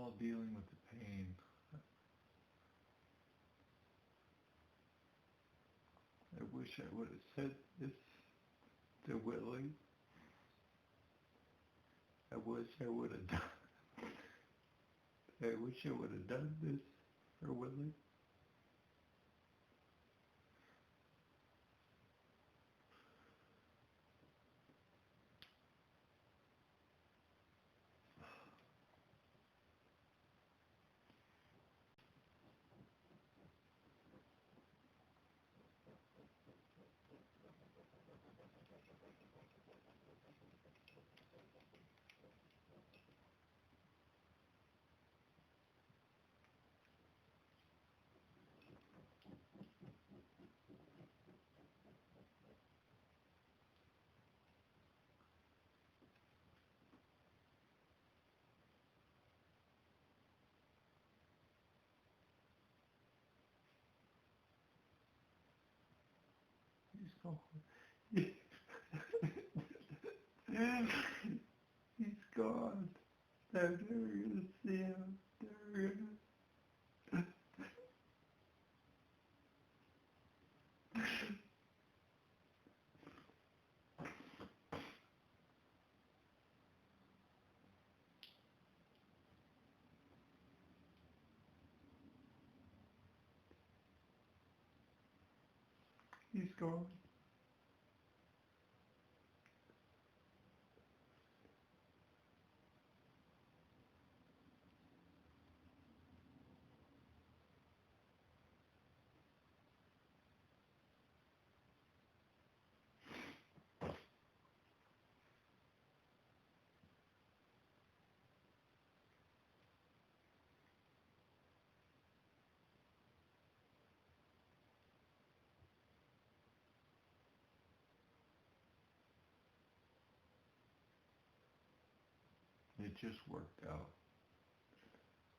all dealing with the pain. I wish I would have said this to Willie. I wish I would have done. I wish I would have done this for Willie. He's gone. He's gone. I'm never gonna see him. Never gonna. He's gone. It just worked out.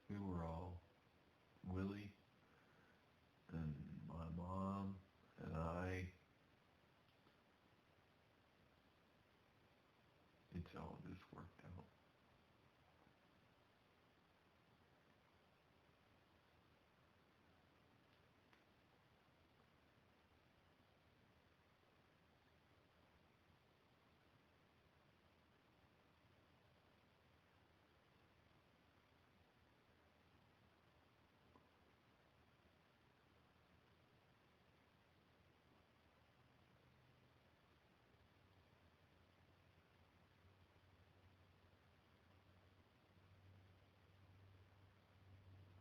We were all, Willie and my mom and I, it's all just worked out.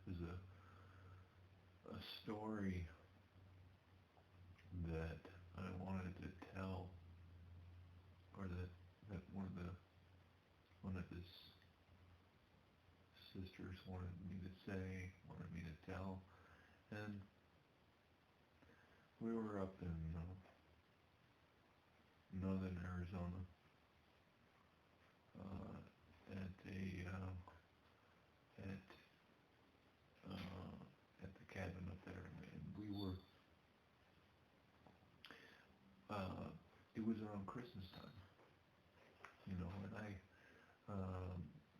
There's a story that I wanted to tell, or that one of his sisters wanted me to say, wanted me to tell, and we were up in northern Arizona at at the cabin up there, and we were. It was around Christmas time, and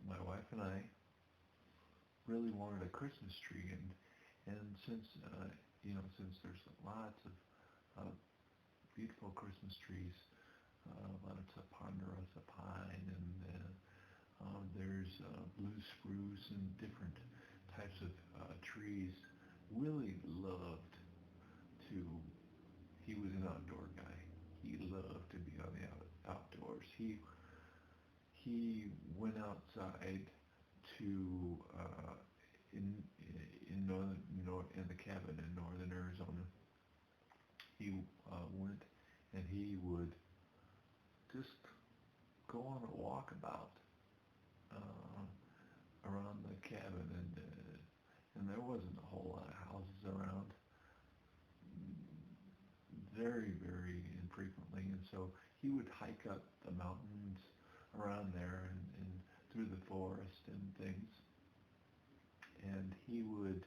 my wife and I really wanted a Christmas tree, and since there's lots of beautiful Christmas trees, lots of ponderosa pine, and there's blue spruce and different types of trees. Willie loved to. He was an outdoor guy. He loved to be on the outdoors. He went outside to in the cabin in northern Arizona. He went and he would just go on a walkabout around the cabin, and there wasn't a whole lot of houses around, very, very infrequently, and so he would hike up the mountains around there and through the forest and things, and he would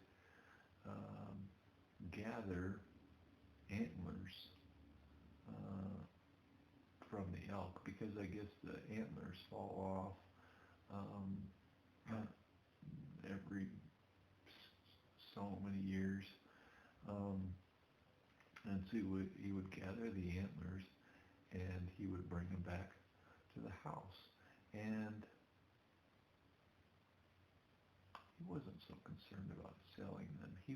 gather antlers from the elk, because I guess the antlers fall off every so many years. Um, and so he would gather the antlers and he would bring them back to the house. And he wasn't so concerned about selling them. He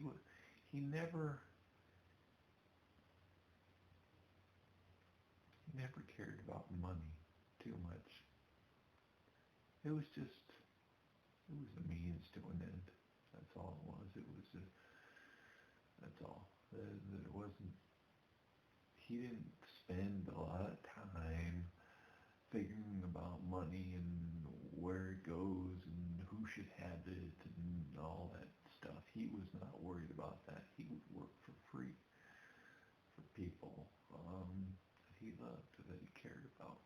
never, he never cared about money too much. It was just, it was a means to an end. That's all it was. That's all. It wasn't, he didn't spend a lot of time figuring about money and where it goes and who should have it and all that stuff. He was not worried about that. He would work for free for people that he loved, that he cared about.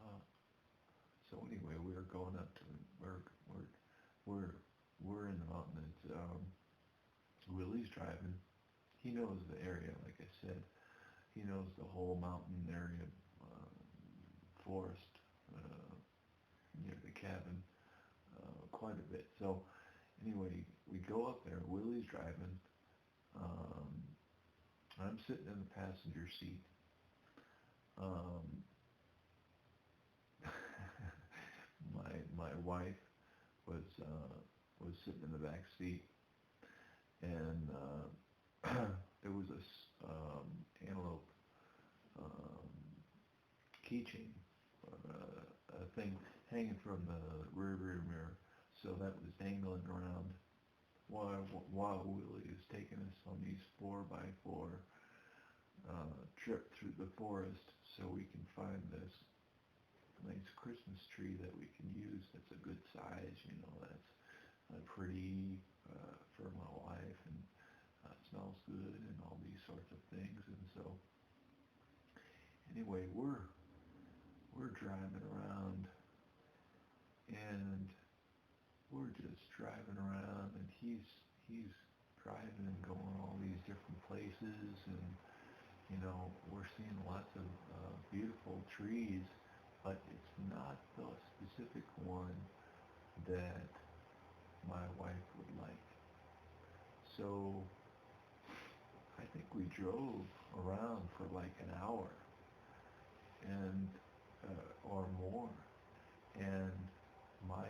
Uh, so anyway, we were going up to we're we're in the mountains. Willy's driving. He knows the area, like I said. He knows the whole mountain area, forest near the cabin, quite a bit. So anyway, we go up there. Willy's driving. Um, I'm sitting in the passenger seat. Um, my wife was sitting in the back seat, and there was a antelope um, keychain, a thing hanging from the rear mirror, so that was dangling around while Willy is taking us on these 4x4 trip through the forest, so we can find this nice Christmas tree that we can use. That's a good size, that's pretty for my wife, and smells good, and all these sorts of things. And so anyway, we're driving around, and we're just driving around, and he's driving and going all these different places, and we're seeing lots of beautiful trees, but it's not the specific one that my wife would like. So I think we drove around for like an hour and or more, and my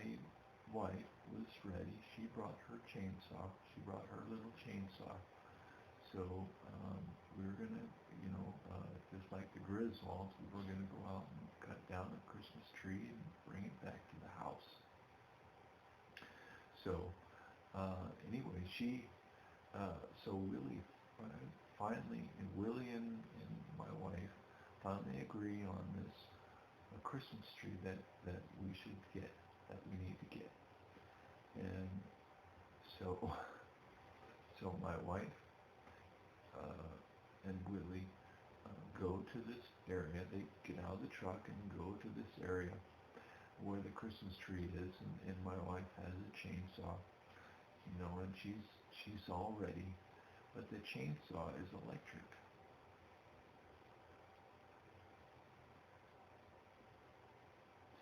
wife was ready. She brought her chainsaw. She brought her little chainsaw. So we were gonna, just like the Griswolds, we were gonna go out and cut down a Christmas tree and bring it back to the house. So anyway, so Willy finally, and Willy and my wife finally agree on this Christmas tree that we should get, that we need to get. And so so my wife and Willy go to this area. They get out of the truck and go to this area where the Christmas tree is, and my wife has a chainsaw, and she's all ready, but the chainsaw is electric.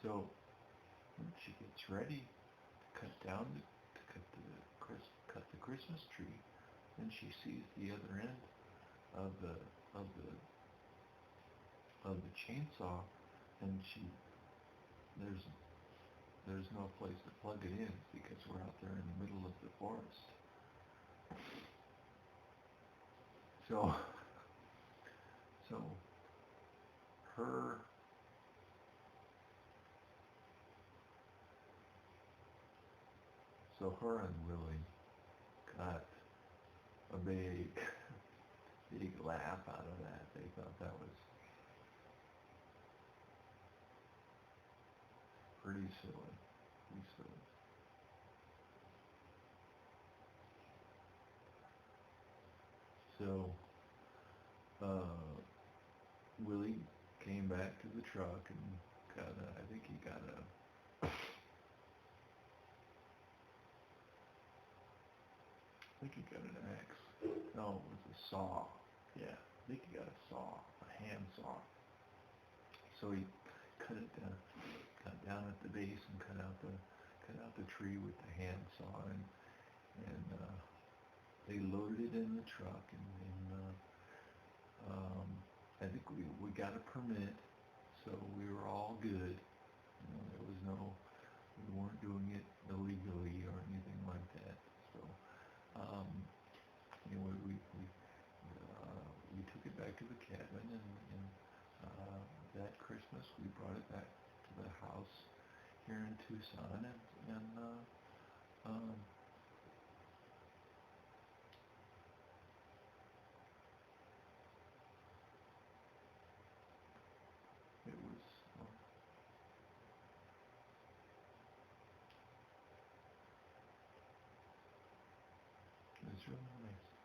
So when she gets ready to cut the Christmas tree, then she sees the other end of the of the of the chainsaw, and there's no place to plug it in because we're out there in the middle of the forest. So so her her and Willy got a big laugh out of that. They thought that was pretty silly. Pretty silly. So Willy came back to the truck and I think he got an axe. No, it was a saw. Yeah, I think he got a saw, a hand saw. So he cut it down, cut down at the base and cut cut out the tree with the handsaw, and they loaded it in the truck, and I think we got a permit, so we were all good. There was no, we weren't doing it illegally or anything like that. So um, anyway, we took it back to the cabin, and that Christmas we brought it back to the house here in Tucson, and it was uh, it was really nice.